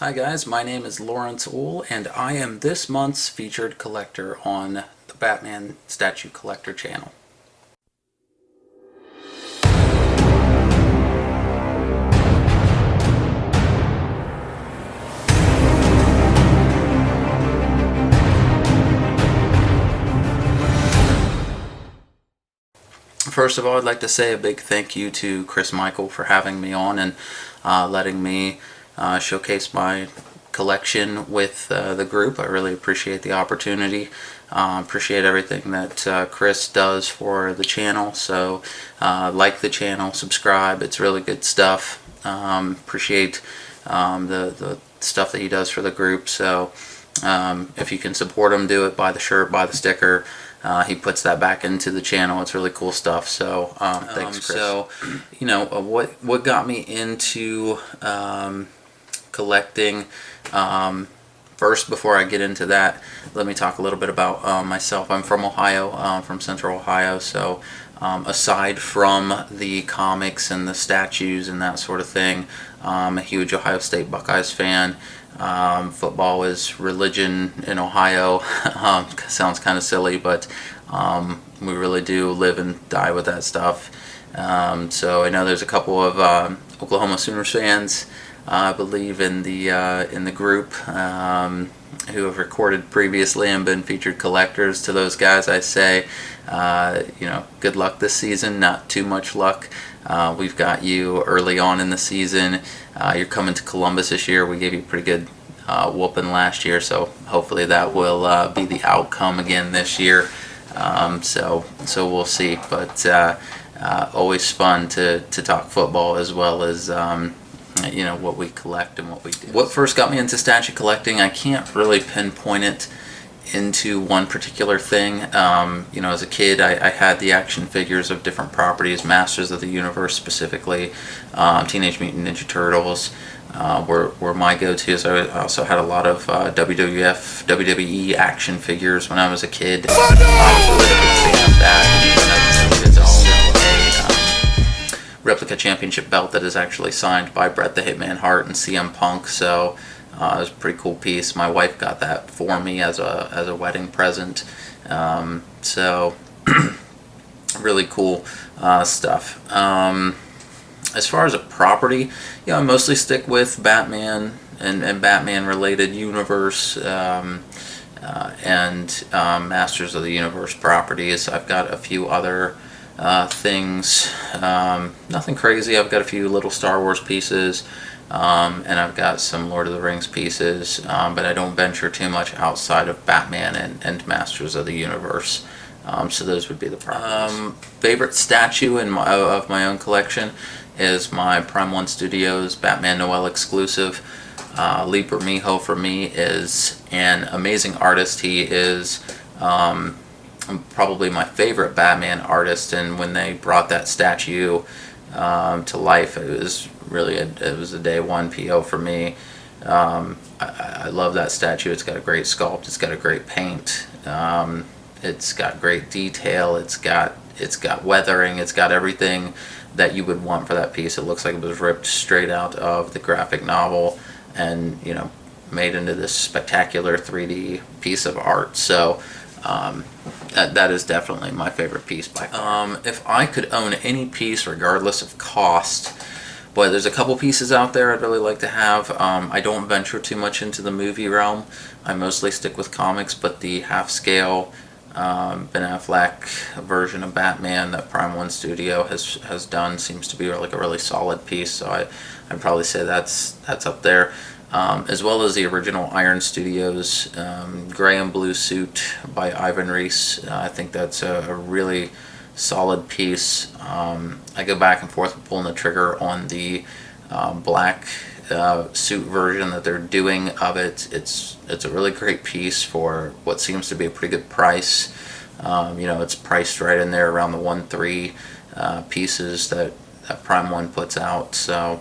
Hi guys, my name is Lawrence Ohl, and I am this month's featured collector on the Batman Statue Collector channel. First of all, I'd like to say a big thank you to Chris Michael for having me on and letting me showcase my collection with the group. I really appreciate the opportunity. Appreciate everything that Chris does for the channel. So like the channel, subscribe. It's really good stuff. Appreciate the stuff that he does for the group. So if you can support him, do it. Buy the shirt, buy the sticker. He puts that back into the channel. It's really cool stuff. So thanks, Chris. So, you know, what got me into collecting. First, before I get into that, let me talk a little bit about myself. I'm from Ohio, from Central Ohio. So aside from the comics and the statues and that sort of thing, I'm a huge Ohio State Buckeyes fan. Football is religion in Ohio. Sounds kind of silly, but we really do live and die with that stuff. So I know there's a couple of Oklahoma Sooners fans, I believe, in the group who have recorded previously and been featured collectors. To those guys, I say, you know, good luck this season. Not too much luck. We've got you early on in the season. You're coming to Columbus this year. We gave you a pretty good whooping last year, so hopefully that will be the outcome again this year. So we'll see. But always fun to talk football as well as you know, what we collect and what we do. What first got me into statue collecting, I can't really pinpoint it into one particular thing. You know, as a kid, I had the action figures of different properties, Masters of the Universe specifically, Teenage Mutant Ninja Turtles were my go-tos. I also had a lot of WWF, WWE action figures when I was a kid. I was really a big fan of that. And there's also a replica championship belt that is actually signed by Bret the Hitman Hart and CM Punk. So it was a pretty cool piece. My wife got that for me as a wedding present. So really cool stuff. As far as a property, you know, I mostly stick with Batman and Batman related universe and Masters of the Universe properties. I've got a few other things, nothing crazy. I've got a few little Star Wars pieces. And I've got some Lord of the Rings pieces, but I don't venture too much outside of Batman and Masters of the Universe. So those would be the properties. Favorite statue of my own collection is my Prime 1 Studios Batman Noel exclusive. Lee Bermejo for me is an amazing artist. He is probably my favorite Batman artist, and when they brought that statue to life, it was really it was a day one PO for me. I love that statue. It's got a great sculpt. It's got a great paint. It's got great detail. It's got weathering. It's got everything that you would want for that piece. It looks like it was ripped straight out of the graphic novel and, you know, made into this spectacular 3D piece of art. So that is definitely my favorite piece by far. If I could own any piece regardless of cost, boy, there's a couple pieces out there I'd really like to have. I don't venture too much into the movie realm. I mostly stick with comics, but the half-scale Ben Affleck version of Batman that Prime 1 Studio has done seems to be like a really solid piece. So I'd probably say that's up there. As well as the original Iron Studios gray and blue suit by Ivan Reis. I think that's a really solid piece. I go back and forth with pulling the trigger on the black suit version that they're doing of it. It's a really great piece for what seems to be a pretty good price. You know, it's priced right in there around the 1.3 pieces that Prime 1 puts out. So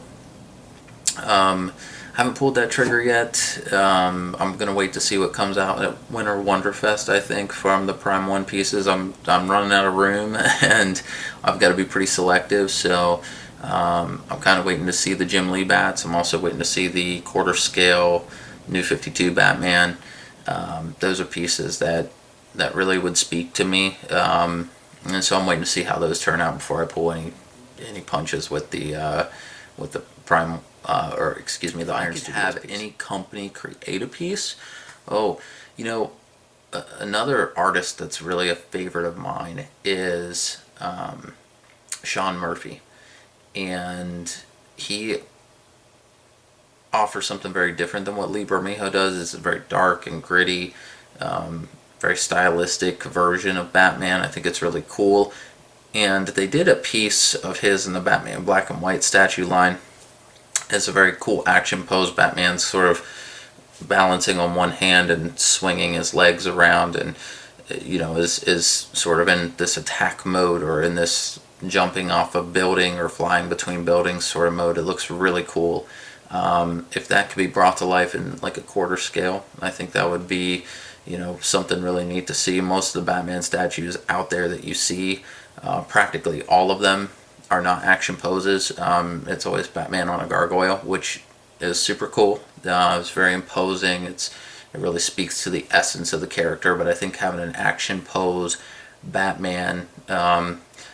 haven't pulled that trigger yet. I'm gonna wait to see what comes out at Winter Wonderfest. I think from the Prime 1 pieces, I'm running out of room and I've got to be pretty selective. So I'm kind of waiting to see the Jim Lee bats. I'm also waiting to see the quarter scale New 52 Batman. Those are pieces that really would speak to me, and so I'm waiting to see how those turn out before I pull any punches with the prime or excuse me, the Iron Studios. Have any company create a piece? Oh, you know, another artist that's really a favorite of mine is Sean Murphy, and he offers something very different than what Lee Bermejo does. It's a very dark and gritty, very stylistic version of Batman. I think it's really cool. And they did a piece of his in the Batman black and white statue line. It's a very cool action pose. Batman's sort of balancing on one hand and swinging his legs around, and is sort of in this attack mode, or in this jumping off a building or flying between buildings sort of mode. It looks really cool. If that could be brought to life in like a quarter scale, I think that would be, something really neat to see. Most of the Batman statues out there that you see, practically all of them are not action poses. It's always Batman on a gargoyle, which is super cool. It's very imposing. It really speaks to the essence of the character. But I think having an action pose Batman,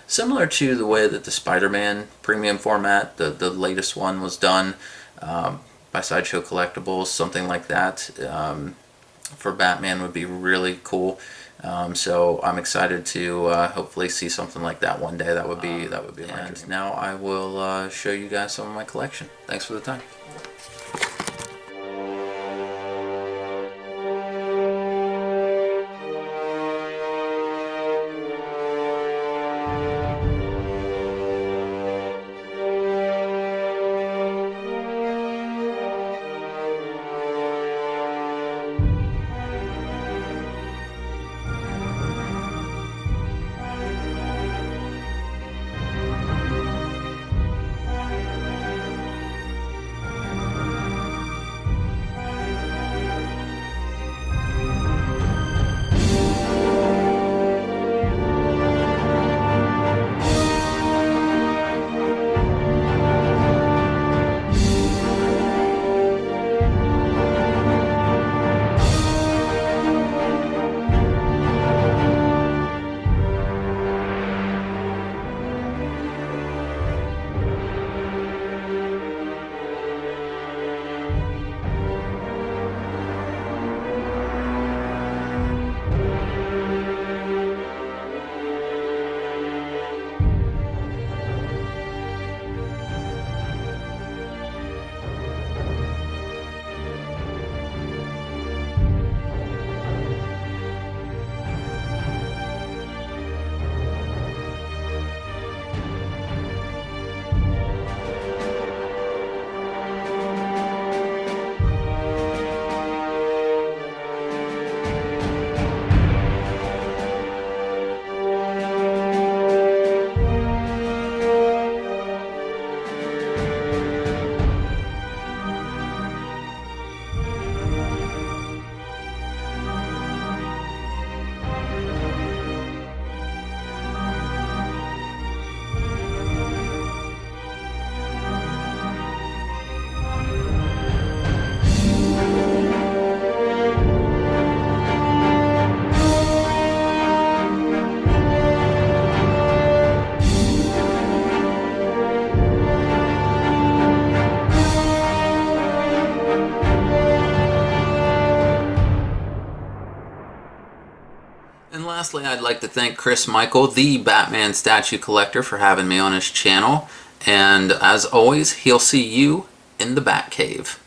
similar to the way that the Spider-Man premium format, the latest one, was done by Sideshow Collectibles, something like that, for Batman would be really cool. So I'm excited to hopefully see something like that one day. That would be my dream. Now I will show you guys some of my collection. Thanks for the time. And lastly, I'd like to thank Chris Michael, the Batman statue collector, for having me on his channel. And as always, he'll see you in the Batcave.